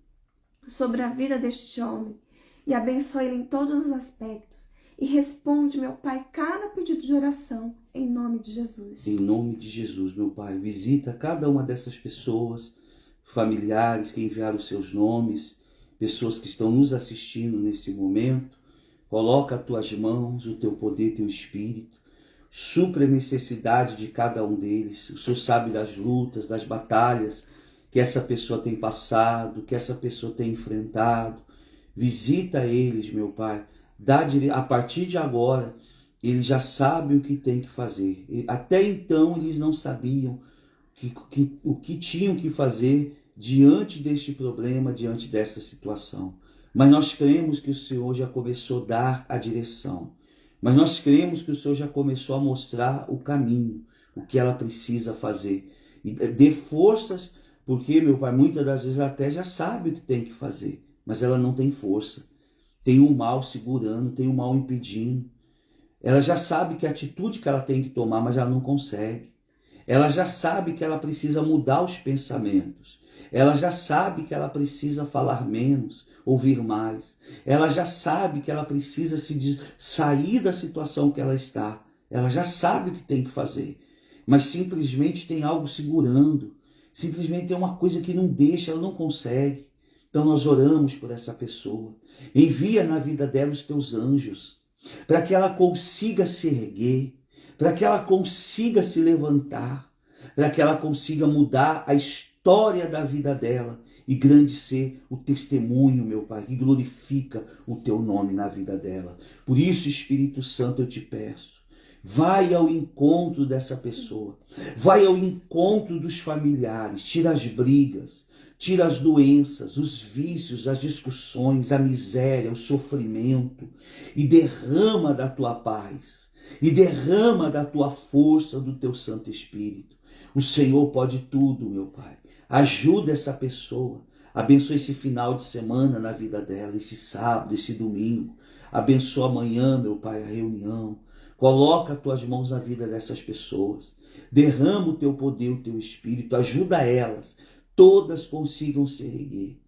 sobre a vida deste homem, e abençoe ele em todos os aspectos. E responde, meu Pai, cada pedido de oração, em nome de Jesus. Em nome de Jesus, meu Pai, visita cada uma dessas pessoas, familiares que enviaram seus nomes, pessoas que estão nos assistindo nesse momento. Coloca as Tuas mãos, o Teu poder, Teu Espírito. Supre a necessidade de cada um deles. O Senhor sabe das lutas, das batalhas que essa pessoa tem passado, que essa pessoa tem enfrentado. Visita eles, meu Pai. A partir de agora, eles já sabem o que tem que fazer. Até então, eles não sabiam o que tinham que fazer diante deste problema, diante dessa situação. Mas nós cremos que o Senhor já começou a dar a direção. Mas nós cremos que o Senhor já começou a mostrar o caminho, o que ela precisa fazer. E dê forças Porque, meu pai, muitas das vezes ela até já sabe o que tem que fazer, mas ela não tem força. Tem um mal segurando, tem um mal impedindo. Ela já sabe que a atitude que ela tem que tomar, mas ela não consegue. Ela já sabe que ela precisa mudar os pensamentos. Ela já sabe que ela precisa falar menos, ouvir mais. Ela já sabe que ela precisa sair da situação que ela está. Ela já sabe o que tem que fazer. Mas simplesmente tem algo segurando. Simplesmente tem uma coisa que não deixa, ela não consegue. Então nós oramos por essa pessoa. Envia na vida dela os teus anjos, para que ela consiga se erguer, para que ela consiga se levantar, para que ela consiga mudar a história da vida dela e grande ser o testemunho, meu Pai, que glorifica o teu nome na vida dela. Por isso, Espírito Santo, eu te peço, vai ao encontro dessa pessoa, vai ao encontro dos familiares, tira as brigas, tira as doenças, os vícios, as discussões, a miséria, o sofrimento e derrama da tua paz, e derrama da tua força, do teu Santo Espírito. O Senhor pode tudo, meu Pai. Ajuda essa pessoa. Abençoa esse final de semana na vida dela, esse sábado, esse domingo. Abençoa amanhã, meu Pai, a reunião. Coloca as tuas mãos na vida dessas pessoas. Derrama o teu poder, o teu Espírito. Ajuda elas. Todas consigam se erguer.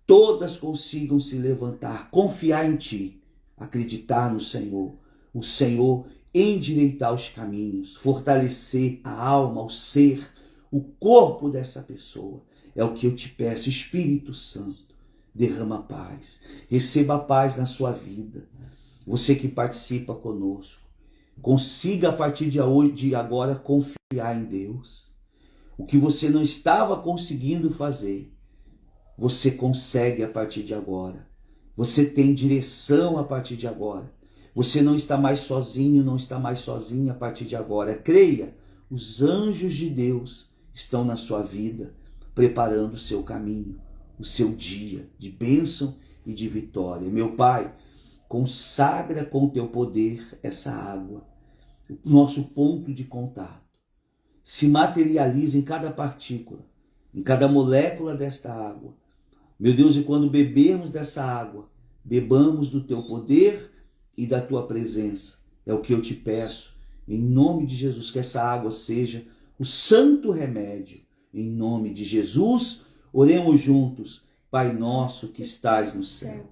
Todas consigam se levantar. Confiar em Ti. Acreditar no Senhor. O Senhor endireitar os caminhos. Fortalecer a alma, o ser, o corpo dessa pessoa. É o que eu te peço, Espírito Santo. Derrama paz. Receba a paz na sua vida. Você que participa conosco. Consiga a partir de agora confiar em Deus. O que você não estava conseguindo fazer, você consegue a partir de agora. Você tem direção a partir de agora. Você não está mais sozinho, não está mais sozinha a partir de agora. Creia, os anjos de Deus estão na sua vida, preparando o seu caminho, o seu dia de bênção e de vitória. Meu Pai, consagra com o teu poder essa água, o nosso ponto de contato. Se materializa em cada partícula, em cada molécula desta água. Meu Deus, e quando bebermos dessa água, bebamos do teu poder e da tua presença. É o que eu te peço, em nome de Jesus, que essa água seja o santo remédio. Em nome de Jesus, oremos juntos. Pai nosso que estais no céu,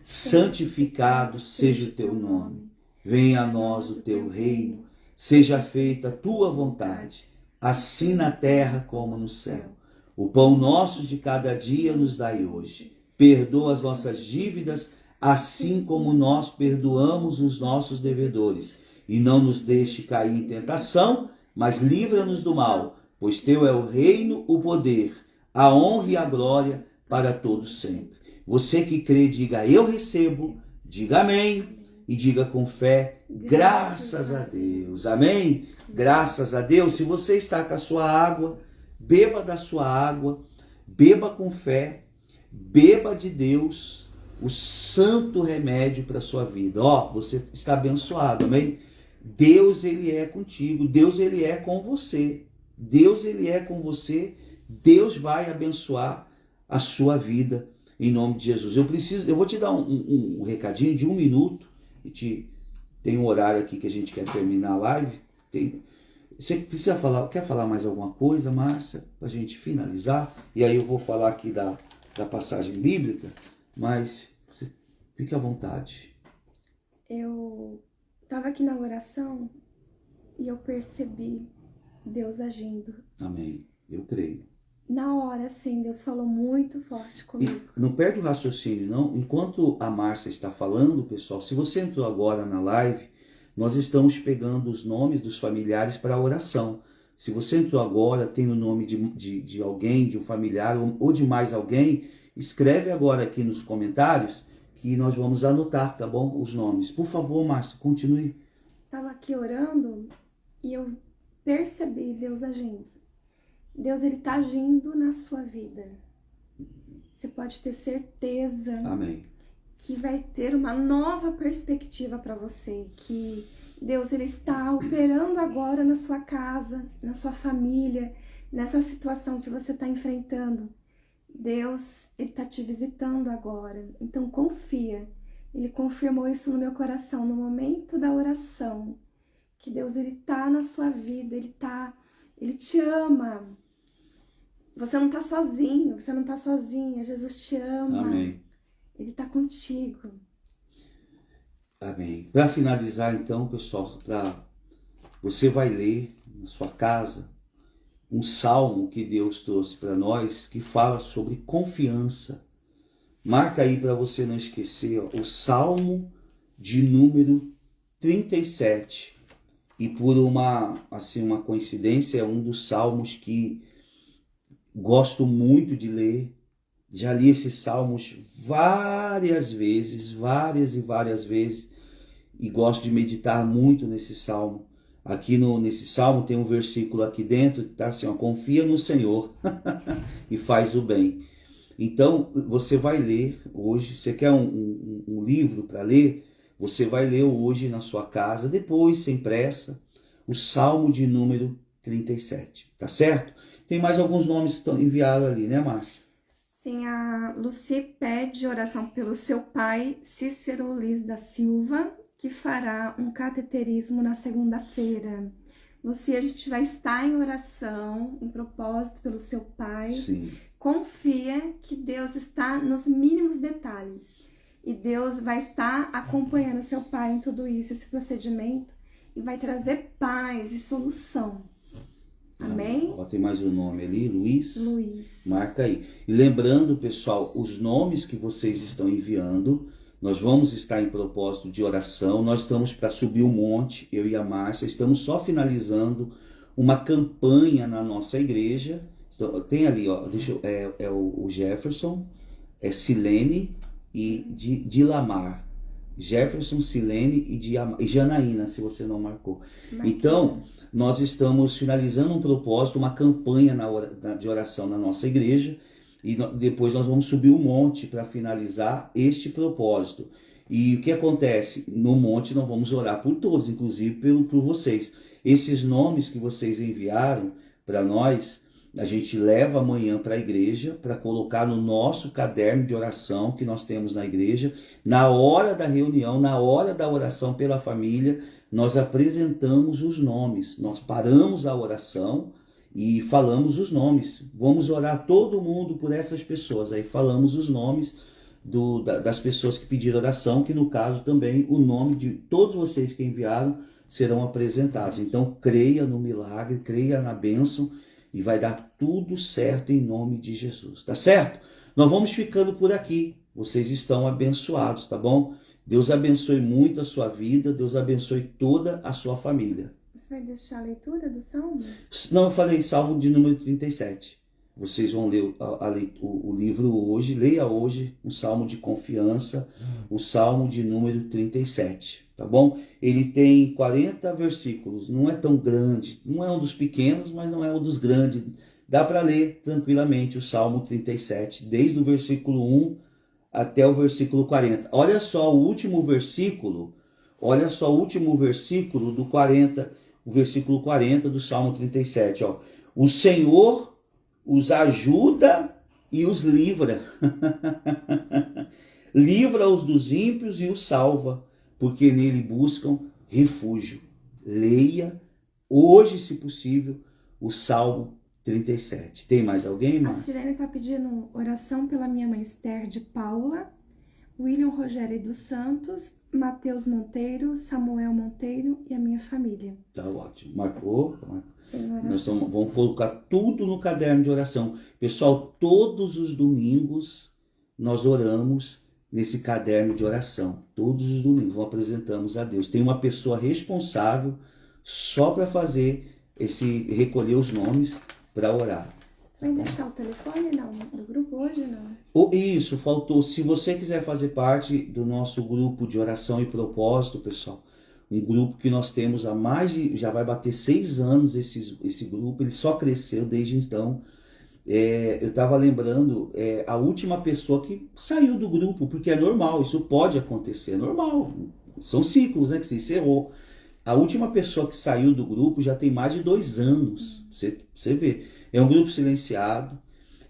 santificado seja o teu nome. Venha a nós o teu reino. Seja feita a tua vontade, assim na terra como no céu. O pão nosso de cada dia nos dai hoje. Perdoa as nossas dívidas, assim como nós perdoamos os nossos devedores. E não nos deixe cair em tentação, mas livra-nos do mal, pois teu é o reino, o poder, a honra e a glória para todos sempre. Você que crê, diga eu recebo, diga amém. E diga com fé, graças a Deus. Amém? Graças a Deus. Se você está com a sua água, beba da sua água, beba com fé, beba de Deus o santo remédio para a sua vida. Ó, você está abençoado, amém? Deus, Ele é contigo, Deus, Ele é com você. Deus, Ele é com você, Deus vai abençoar a sua vida em nome de Jesus. Eu vou te dar um recadinho de 1 minuto. Tem um horário aqui que a gente quer terminar a live. Você precisa falar, quer falar mais alguma coisa, Márcia, para a gente finalizar? E aí eu vou falar aqui da passagem bíblica, mas você fique à vontade. Eu estava aqui na oração e eu percebi Deus agindo. Amém. Eu creio. Na hora, sim, Deus falou muito forte comigo. E não perde o raciocínio, não. Enquanto a Márcia está falando, pessoal, se você entrou agora na live, nós estamos pegando os nomes dos familiares para a oração. Se você entrou agora, tem o nome de alguém, de um familiar ou de mais alguém, escreve agora aqui nos comentários que nós vamos anotar, tá bom? Os nomes. Por favor, Márcia, continue. Estava aqui orando e eu percebi Deus agindo. Deus, Ele está agindo na sua vida. Você pode ter certeza. Amém. Que vai ter uma nova perspectiva para você. Que Deus, Ele está operando agora na sua casa, na sua família. nessa situação que você está enfrentando, Deus, Ele está te visitando agora. Então confia. Ele confirmou isso no meu coração, no momento da oração. Que Deus, Ele tá na sua vida, Ele te ama. Você não tá sozinho, você não tá sozinha. Jesus te ama. Amém. Ele tá contigo. Amém. Para finalizar, então, pessoal, você vai ler na sua casa um salmo que Deus trouxe para nós que fala sobre confiança. Marca aí para você não esquecer, ó, o Salmo de número 37. E por uma coincidência, é um dos salmos que gosto muito de ler. Já li esses salmos várias e várias vezes, e gosto de meditar muito nesse salmo. Aqui nesse salmo tem um versículo aqui dentro que está assim, ó, confia no Senhor e faz o bem. Então, você vai ler hoje, você quer um livro para ler? Você vai ler hoje na sua casa, depois, sem pressa, o Salmo de número 37, tá certo? Tem mais alguns nomes que estão enviados ali, né, Márcia? Sim, a Lucy pede oração pelo seu pai, Cícero Liz da Silva, que fará um cateterismo na segunda-feira. Lucy, a gente vai estar em oração, em propósito pelo seu pai. Sim. Confia que Deus está nos mínimos detalhes. E Deus vai estar acompanhando seu pai em tudo isso, esse procedimento, e vai trazer paz e solução. Amém? Ó, tem mais um nome ali, Luiz. Luiz. Marca aí. E lembrando, pessoal, os nomes que vocês estão enviando, nós vamos estar em propósito de oração. Nós estamos para subir o monte, eu e a Márcia. Estamos só finalizando uma campanha na nossa igreja. Tem ali, ó, o Jefferson, Silene e Dilamar. Jefferson, Silene e Janaína, se você não marcou. Então, nós estamos finalizando um propósito, uma campanha de oração na nossa igreja, e depois nós vamos subir o monte para finalizar este propósito. E o que acontece? No monte nós vamos orar por todos, inclusive por vocês. Esses nomes que vocês enviaram para nós, a gente leva amanhã para a igreja para colocar no nosso caderno de oração que nós temos na igreja. Na hora da reunião, na hora da oração pela família, nós apresentamos os nomes. Nós paramos a oração e falamos os nomes. Vamos orar todo mundo por essas pessoas. Aí falamos os nomes das pessoas que pediram oração, que no caso também o nome de todos vocês que enviaram serão apresentados. Então creia no milagre, creia na bênção, e vai dar tudo certo em nome de Jesus, tá certo? Nós vamos ficando por aqui. Vocês estão abençoados, tá bom? Deus abençoe muito a sua vida, Deus abençoe toda a sua família. Você vai deixar a leitura do Salmo? Não, eu falei Salmo de número 37. Vocês vão ler o livro hoje, leia hoje um Salmo de confiança, o Salmo de número 37, tá bom? Ele tem 40 versículos, não é tão grande, não é um dos pequenos, mas não é um dos grandes. Dá para ler tranquilamente o Salmo 37, desde o versículo 1 até o versículo 40. Olha só o último versículo do 40, o versículo 40 do Salmo 37, ó. O Senhor os ajuda e os livra. Livra-os dos ímpios e os salva, porque nele buscam refúgio. Leia hoje, se possível, o Salmo 37. Tem mais alguém, A Márcia? Sirene está pedindo oração pela minha mãe Esther de Paula, William Rogério dos Santos, Matheus Monteiro, Samuel Monteiro e a minha família. Tá ótimo. Marcou? Nós vamos colocar tudo no caderno de oração. Pessoal, todos os domingos nós oramos nesse caderno de oração. Todos os domingos apresentamos a Deus. Tem uma pessoa responsável só para recolher os nomes para orar. Você vai deixar o telefone do grupo hoje, não? Isso, faltou. Se você quiser fazer parte do nosso grupo de oração e propósito, pessoal, um grupo que nós temos há já vai bater 6 anos esse grupo, ele só cresceu desde então. Eu estava lembrando, a última pessoa que saiu do grupo, porque é normal, isso pode acontecer, é normal, são ciclos, né, que se encerrou. A última pessoa que saiu do grupo já tem mais de 2 anos. Você vê. É um grupo silenciado.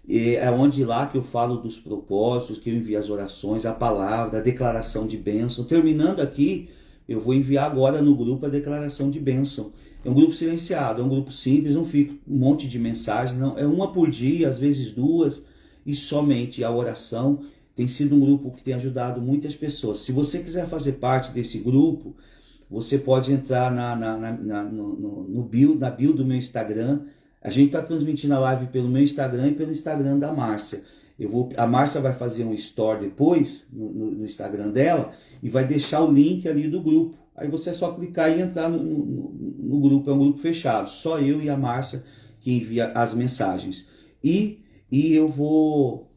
É onde lá que eu falo dos propósitos, que eu envio as orações, a palavra, a declaração de bênção. Terminando aqui, eu vou enviar agora no grupo a declaração de bênção. É um grupo silenciado, é um grupo simples, não fica um monte de mensagem, não. É uma por dia, às vezes 2, e somente a oração. Tem sido um grupo que tem ajudado muitas pessoas. Se você quiser fazer parte desse grupo, você pode entrar no bio, na bio do meu Instagram. A gente está transmitindo a live pelo meu Instagram e pelo Instagram da Márcia. A Márcia vai fazer um story depois no Instagram dela e vai deixar o link ali do grupo. Aí você é só clicar e entrar no grupo. É um grupo fechado. Só eu e a Márcia que envia as mensagens. E eu vou...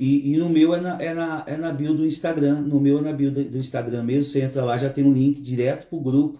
E no meu é na bio do Instagram. No meu é na bio do Instagram mesmo. Você entra lá, já tem um link direto pro grupo.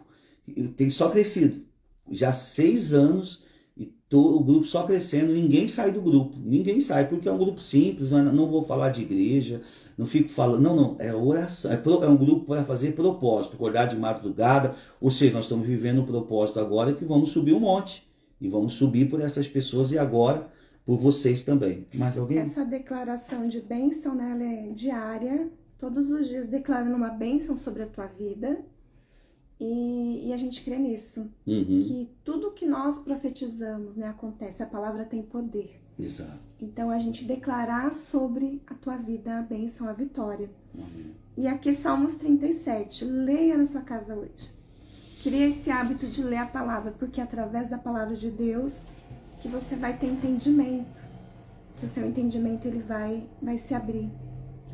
Tem só crescido. Já 6 anos e o grupo só crescendo. Ninguém sai do grupo. Ninguém sai, porque é um grupo simples. Não vou falar de igreja. Não fico falando. Não. É oração. É um grupo para fazer propósito. Acordar de madrugada. Ou seja, nós estamos vivendo um propósito agora que vamos subir um monte. E vamos subir por essas pessoas e agora... por vocês também. Mais alguém? Essa declaração de bênção, né, ela é diária, todos os dias declarando uma bênção sobre a tua vida, e a gente crê nisso, que tudo que nós profetizamos, né, acontece, a palavra tem poder. Exato. Então, a gente declarar sobre a tua vida a bênção, a vitória. Amém. E aqui Salmos 37, leia na sua casa hoje. Cria esse hábito de ler a palavra, porque através da palavra de Deus... que você vai ter entendimento, que o seu entendimento ele vai se abrir.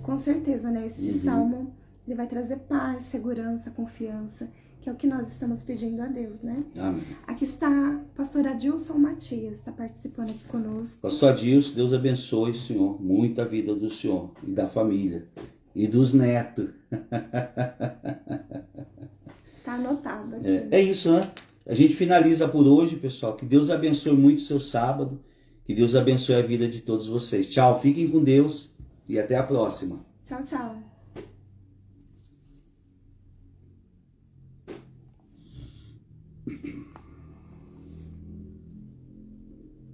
Com certeza, né? Esse salmo ele vai trazer paz, segurança, confiança, que é o que nós estamos pedindo a Deus, né? Amém. Aqui está a pastora Adilson Matias, está participando aqui conosco. Pastor Adilson, Deus abençoe, Senhor, muita vida do Senhor e da família e dos netos. Tá anotado aqui. É isso, né? A gente finaliza por hoje, pessoal. Que Deus abençoe muito o seu sábado. Que Deus abençoe a vida de todos vocês. Tchau, fiquem com Deus e até a próxima. Tchau, tchau.